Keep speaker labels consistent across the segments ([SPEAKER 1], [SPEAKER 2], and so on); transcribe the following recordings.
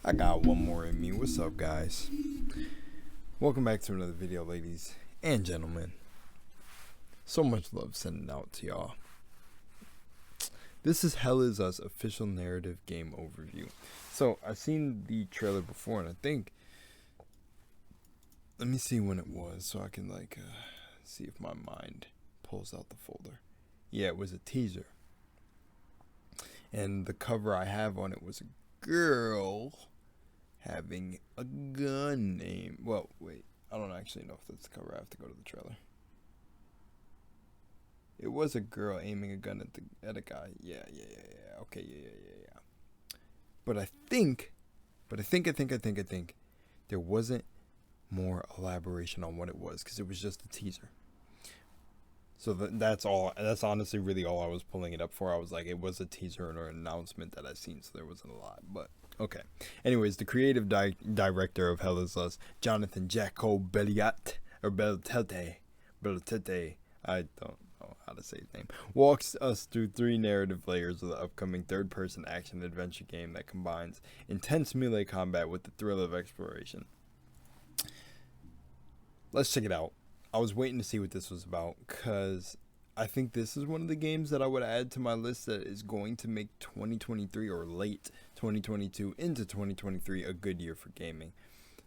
[SPEAKER 1] I got one more in me. What's up, guys? Welcome back to another video, ladies and gentlemen. So much love sending out to y'all. This is Hell Is Us official narrative game overview. So I've seen the trailer before, and I think, let me see when it was so I can see if my mind pulls out the folder. Yeah, it was a teaser, and the cover I have on it was a girl having a gun aimed. Well, wait, I don't actually know if that's the cover. I have to go to the trailer. It was a girl aiming a gun at a guy. Yeah. Okay, yeah. But I think there wasn't more elaboration on what it was because it was just a teaser. So that's all. That's honestly really all I was pulling it up for. I was like, it was a teaser or an announcement that I've seen, so there wasn't a lot. But okay. Anyways, the creative director of Hell Is Us, Jonathan Jacob Belliat or Beltete. I don't know how to say his name. Walks us through 3 narrative layers of the upcoming third-person action-adventure game that combines intense melee combat with the thrill of exploration. Let's check it out. I was waiting to see what this was about because I think this is one of the games that I would add to my list that is going to make 2023 or late 2022 into 2023 a good year for gaming.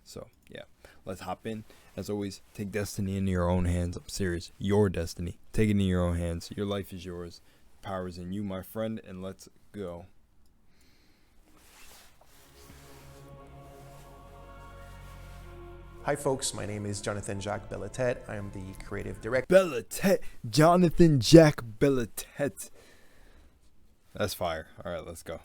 [SPEAKER 1] So yeah, let's hop in. As always, take destiny into your own hands. I'm serious. Your destiny. Take it in your own hands. Your life is yours. Power is in you, my friend, and let's go.
[SPEAKER 2] Hi folks, my name is Jonathan Jacques Bellitet. I am the creative director.
[SPEAKER 1] Bellitet, Jonathan Jack Bellitet. That's fire. All right, let's go.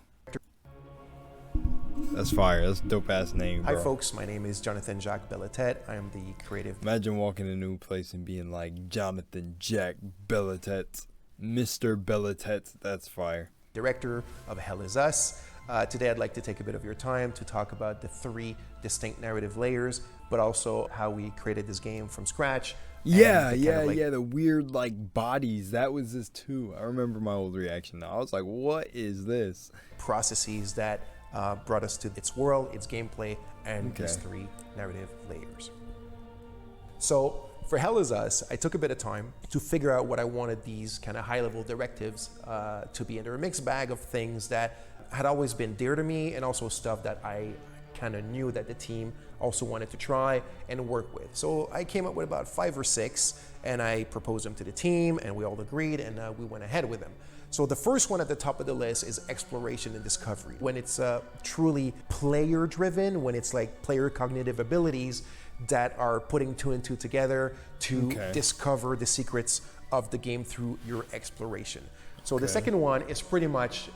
[SPEAKER 1] That's fire. That's a dope ass name, bro.
[SPEAKER 2] Hi folks, my name is Jonathan Jacques Bellitet. I am the creative.
[SPEAKER 1] Imagine walking in a new place and being like Jonathan Jack Bellitet, Mr. Bellitet. That's fire.
[SPEAKER 2] Director of Hell Is Us. Today I'd like to take a bit of your time to talk about the 3 distinct narrative layers, but also how we created this game from scratch.
[SPEAKER 1] Yeah, the weird bodies. That was this too. I remember my old reaction now. I was like, what is this?
[SPEAKER 2] Processes that brought us to its world, its gameplay, and these 3 narrative layers. So for Hell Is Us, I took a bit of time to figure out what I wanted these kind of high-level directives to be. And they're a mixed bag of things that had always been dear to me and also stuff that I kind of knew that the team also wanted to try and work with. So I came up with about 5 or 6 and I proposed them to the team and we all agreed and we went ahead with them. So the first one at the top of the list is exploration and discovery. When it's truly player driven, when it's like player cognitive abilities that are putting 2 and 2 together to discover the secrets of the game through your exploration. So the second one is pretty much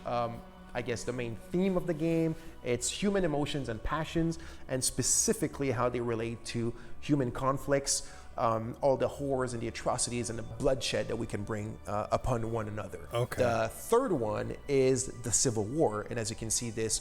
[SPEAKER 2] I guess the main theme of the game. It's human emotions and passions, and specifically how they relate to human conflicts, all the horrors and the atrocities and the bloodshed that we can bring upon one another. The third one is the Civil War, and as you can see, this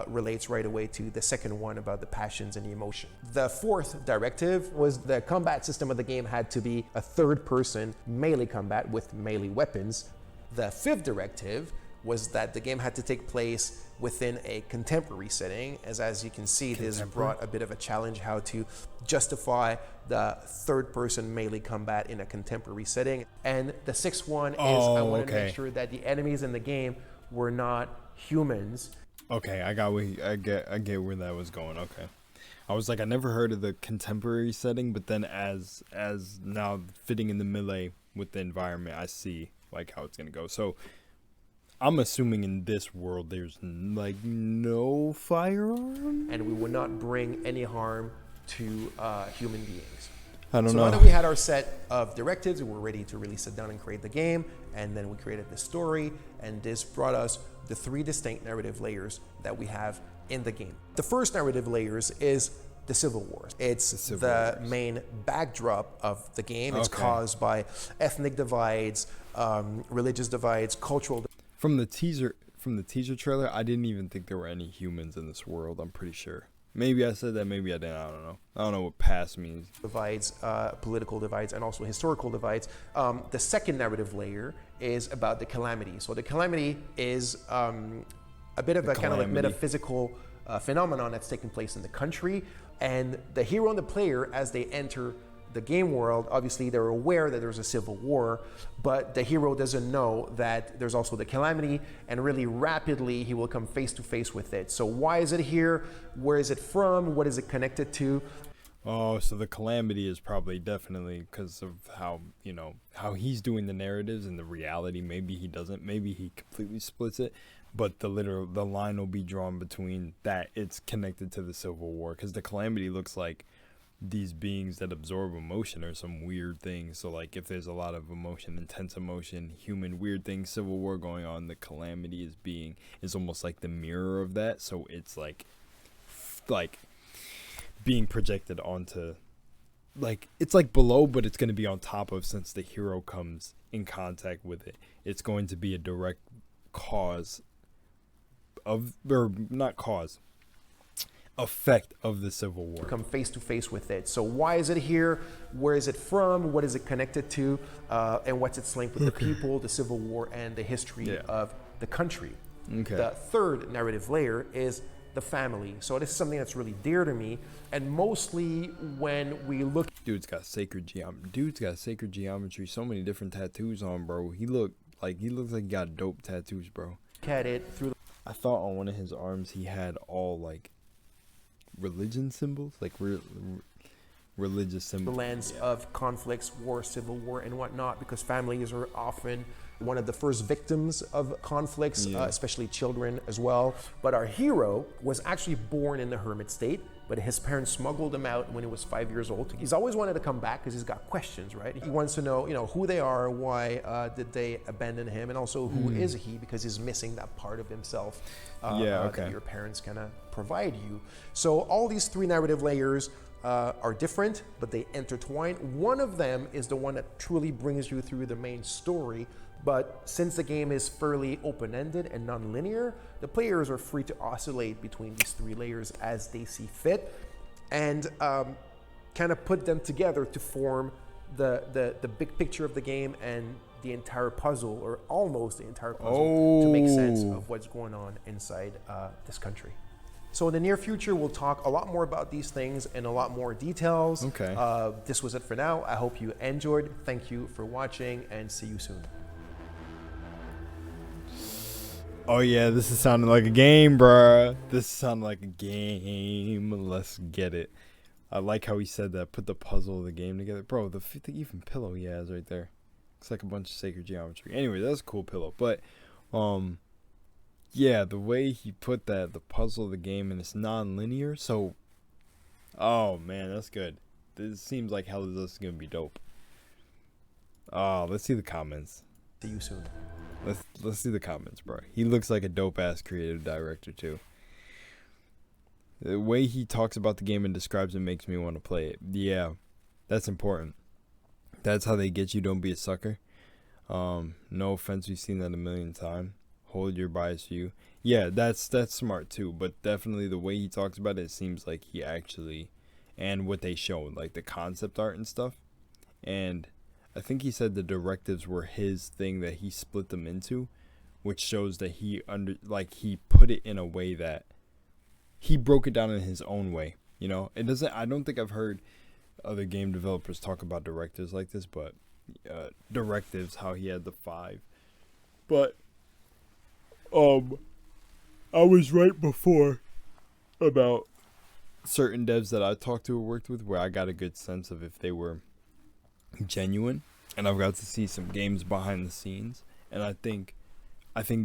[SPEAKER 2] relates right away to the second one about the passions and the emotion. The fourth directive was the combat system of the game had to be a third-person melee combat with melee weapons. The fifth directive was that the game had to take place within a contemporary setting. As you can see, this brought a bit of a challenge how to justify the third-person melee combat in a contemporary setting. And the sixth one is I wanted to make sure that the enemies in the game were not humans.
[SPEAKER 1] Okay, I get where that was going. Okay. I was like, I never heard of the contemporary setting, but then as now fitting in the melee with the environment, I see how it's gonna go. So I'm assuming in this world there's no firearm,
[SPEAKER 2] and we would not bring any harm to human beings.
[SPEAKER 1] I don't know.
[SPEAKER 2] So now that we had our set of directives, we were ready to really sit down and create the game, and then we created the story, and this brought us the 3 distinct narrative layers that we have in the game. The first narrative layers is the Civil War. It's the main backdrop of the game. It's caused by ethnic divides, religious divides, cultural.
[SPEAKER 1] From the teaser trailer, I didn't even think there were any humans in this world. I'm pretty sure. Maybe I said that, maybe I didn't. I don't know. I don't know what past means.
[SPEAKER 2] Divides, political divides, and also historical divides. The second narrative layer is about the calamity. So the calamity is a a bit of a kind of like
[SPEAKER 1] calamity.
[SPEAKER 2] metaphysical phenomenon that's taking place in the country. And the hero and the player, as they enter the game world, obviously they're aware that there's a civil war, but the hero doesn't know that there's also the calamity, and really rapidly he will come face to face with it. So why is it here? Where is it from? What is it connected to?
[SPEAKER 1] Oh, so the calamity is probably definitely because of how, you know, how he's doing the narratives and the reality. Maybe he doesn't. Maybe he completely splits it. But the line will be drawn between that it's connected to the Civil War, because the calamity looks like these beings that absorb emotion or some weird thing. So like if there's a lot of emotion, intense emotion, human weird things, Civil War going on, the calamity is almost like the mirror of that. So it's like being projected onto, like, it's like below, but it's going to be on top of, since the hero comes in contact with it. It's going to be a direct cause of, or not cause, effect of the Civil War.
[SPEAKER 2] Come face to face with it. So why is it here? Where is it from? What is it connected to? And what's its link with the people, the Civil War, and the history of the country?
[SPEAKER 1] Okay.
[SPEAKER 2] The third narrative layer is the family. So this is something that's really dear to me, and mostly when we look.
[SPEAKER 1] Dude's got sacred geometry. So many different tattoos on, bro. He looks like he got dope tattoos, bro.
[SPEAKER 2] At it through.
[SPEAKER 1] I thought on one of his arms he had all like religion symbols, like religious symbols.
[SPEAKER 2] The lens of conflicts, war, civil war, and whatnot, because families are often one of the first victims of conflicts, especially children as well. But our hero was actually born in the hermit state, but his parents smuggled him out when he was 5 years old. He's always wanted to come back because he's got questions, right? He wants to know, who they are, why did they abandon him, and also who is he, because he's missing that part of himself that your parents kind of provide you. So all these three narrative layers are different, but they intertwine. One of them is the one that truly brings you through the main story. But since the game is fairly open-ended and non-linear, the players are free to oscillate between these three layers as they see fit, and kind of put them together to form the big picture of the game and the entire puzzle, or almost the entire puzzle, to make sense of what's going on inside this country. So in the near future, we'll talk a lot more about these things in a lot more details.
[SPEAKER 1] Okay.
[SPEAKER 2] This was it for now. I hope you enjoyed. Thank you for watching, and see you soon.
[SPEAKER 1] Oh yeah, this is sounding like a game, bruh. This is sounding like a game. Let's get it. I like how he said that. Put the puzzle of the game together. Bro, the even pillow he has right there. Looks like a bunch of sacred geometry. Anyway, that's a cool pillow. But, yeah, the way he put that, the puzzle of the game, and it's non-linear. So, oh man, that's good. This seems like hell is this gonna be dope. Let's see the comments.
[SPEAKER 2] See you soon.
[SPEAKER 1] Let's see the comments, bro. He looks like a dope ass creative director too. The way he talks about the game and describes it makes me want to play it. Yeah, that's important. That's how they get you. Don't be a sucker. No offense, we've seen that a million times. Hold your bias view. Yeah, that's smart too. But definitely the way he talks about it seems like he actually, and what they showed, like the concept art and stuff, and I think he said the directives were his thing that he split them into, which shows that he put it in a way that he broke it down in his own way. It doesn't. I don't think I've heard other game developers talk about directives like this, but directives, how he had the 5. But I was right before about certain devs that I talked to or worked with, where I got a good sense of if they were genuine, and I've got to see some games behind the scenes, and I think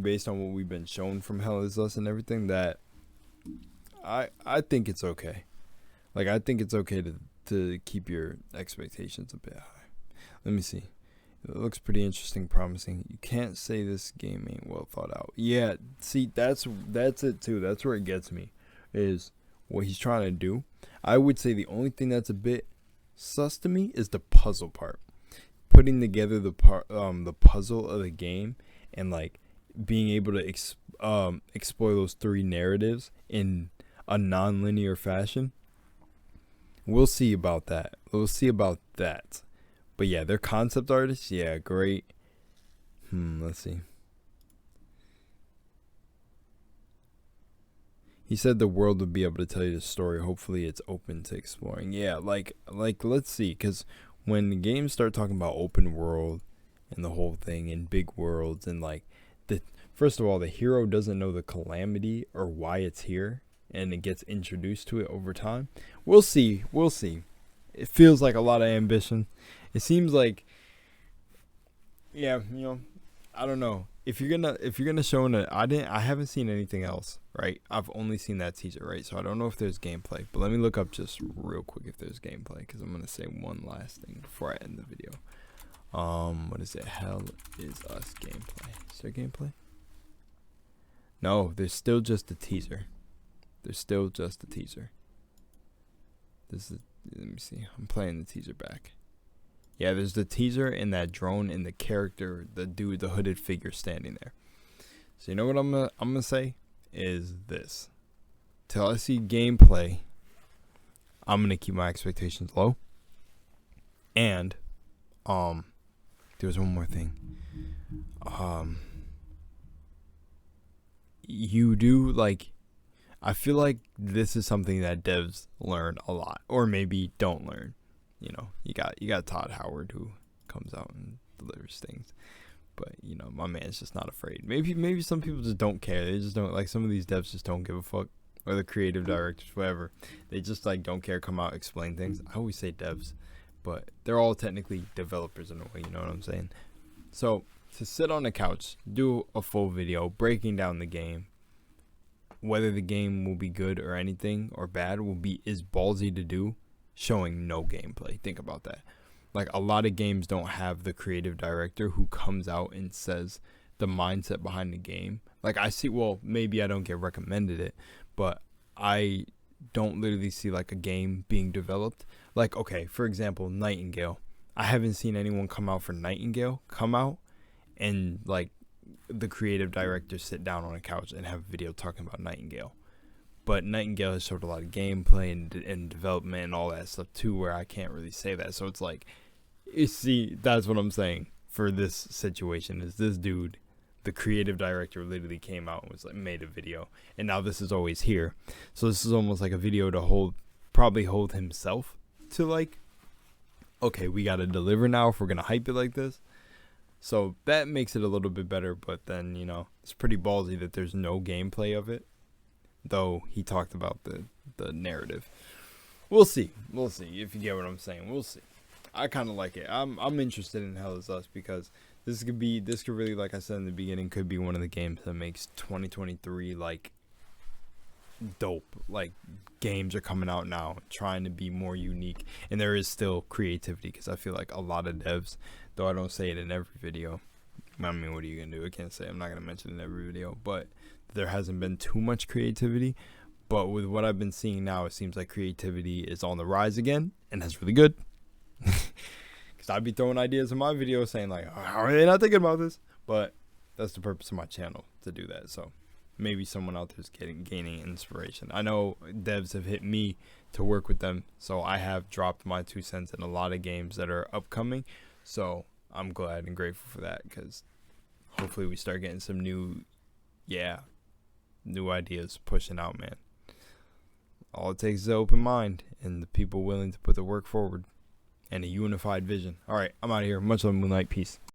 [SPEAKER 1] based on what we've been shown from Hell Is Us and everything, that I think it's okay. Like, I think it's okay to keep your expectations a bit high. Let me see. It looks pretty interesting, promising. You can't say this game ain't well thought out. Yeah, see, that's it too. That's where it gets me, is what he's trying to do. I would say the only thing that's a bit sus to me is the puzzle part. Putting together the puzzle of the game, and like being able to explore those 3 narratives in a non-linear fashion. We'll see about that. But yeah, they're concept artists. Yeah, great. Let's see. He said the world would be able to tell you the story. Hopefully it's open to exploring. Yeah, like let's see, because when games start talking about open world and the whole thing and big worlds and like the first of all, the hero doesn't know the calamity or why it's here, and it gets introduced to it over time. We'll see. It feels like a lot of ambition. It seems like, yeah, I don't know. If you're gonna show I haven't seen anything else, right? I've only seen that teaser, right? So I don't know if there's gameplay. But let me look up just real quick if there's gameplay, because I'm gonna say one last thing before I end the video. What is it? Hell is Us gameplay. Is there gameplay? No, there's still just a teaser. This is, let me see. I'm playing the teaser back. Yeah, there's the teaser and that drone and the character, the dude, the hooded figure standing there. So you know what I'm gonna say is this: till I see gameplay, I'm gonna keep my expectations low. And there's one more thing. You do like. I feel like this is something that devs learn a lot, or maybe don't learn. You know, you got Todd Howard, who comes out and delivers things, but my man's just not afraid. Maybe some people just don't care. They just don't, like, some of these devs just don't give a fuck, or the creative directors, whatever. They just like don't care, come out, explain things. I always say devs, but they're all technically developers in a way. You know what I'm saying? So to sit on the couch, do a full video breaking down the game, whether the game will be good or anything or bad, is ballsy to do. Showing no gameplay. Think about that. Like, a lot of games don't have the creative director who comes out and says the mindset behind the game. Like, I see, well, maybe I don't get recommended it, but I don't literally see like a game being developed. Like, okay, for example, Nightingale. I haven't seen anyone come out and like the creative director sit down on a couch and have a video talking about Nightingale. But Nightingale has showed a lot of gameplay and development and all that stuff too, where I can't really say that. So it's like, you see, that's what I'm saying for this situation. Is this dude, the creative director, literally came out and was like, made a video, and now this is always here. So this is almost like a video to probably hold himself to, like, okay, we got to deliver now if we're gonna hype it like this. So that makes it a little bit better. But then it's pretty ballsy that there's no gameplay of it. Though he talked about the narrative. We'll see if you get what I'm saying. We'll see. I kind of like it. I'm interested in Hell is Us, because this could really, like I said in the beginning, could be one of the games that makes 2023 like dope. Like, games are coming out now trying to be more unique, and there is still creativity, because I feel like a lot of devs, though I don't say it in every video. I mean, what are you gonna do? I can't say. I'm not gonna mention it in every video, but there hasn't been too much creativity. But with what I've been seeing now, it seems like creativity is on the rise again, and that's really good. Because I'd be throwing ideas in my videos saying like, oh, how are they not thinking about this? But that's the purpose of my channel, to do that. So maybe someone out there is gaining inspiration. I know devs have hit me to work with them, so I have dropped my 2 cents in a lot of games that are upcoming. So I'm glad and grateful for that, because hopefully we start getting some new ideas pushing out, man. All it takes is an open mind and the people willing to put the work forward and a unified vision. All right, I'm out of here. Much love, Moonlight. Peace.